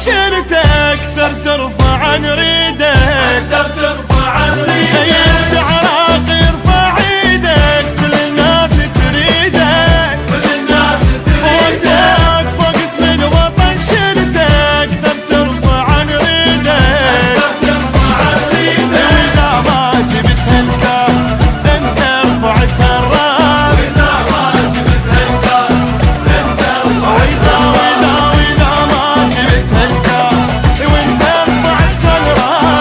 طنشرتك اكثر ترفع نريدك، اكثر ترفع نريدك. انت عراقي ارفع ايدك كل الناس تريدك، كل الناس تريدك. فوق اسم الوطن شرتك اكثر ترفع نريدك، اكثر ترفع نريدك. واذا ما جبت هالكاس انت رفعت الراس، واذا ما جبت هالكاس انت رفعت الراس. واذا ما جبت هالكاس وانت رفعت الراس،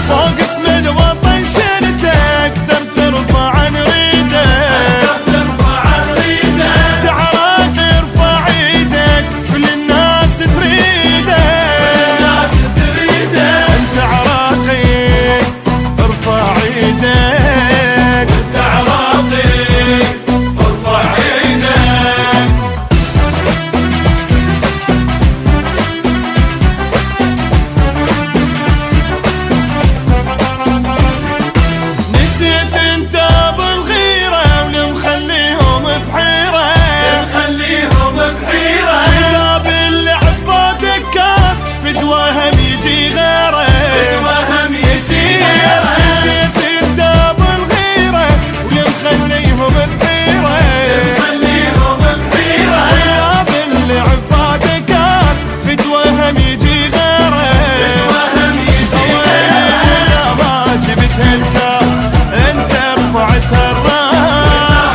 فوق اسم الوطن شرتك اكثر ترفع نريدك، انت عراقي ارفع ايدك كل الناس تريدك، انت عراقي ارفع ايدك، انت عراقي ارفع ايدك. نسيت انت بالغيرة والمخليهم بحيرة، نخليهم بحيرة. واذا باللعب فاتك كاس فدواهم يجي غيره، فدواهم يجي غيره. نسيت انت بالغيرة والمخليهم بحيرة، نخليهم بحيرة. واذا باللعب فاتك كاس فدواهم يجي غيره، فدواهم يجي غيره. واذا ما جبت هالكاس انت رفعت الراس،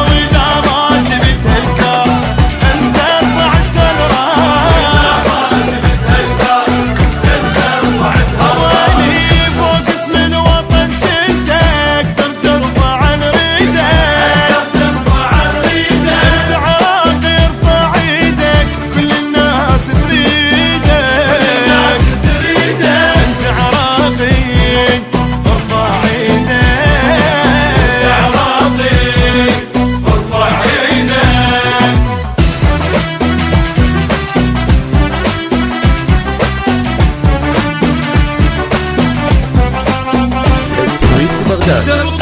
واذا ما جبت هالكاس انت رفعت الراس، اواني فوق اسم الوطن شلتك اكثر ترفع نريدك، انت عراقي ارفع ايدك كل الناس تريدك، انت عراقي ارفع ايدك. التويت بغداد.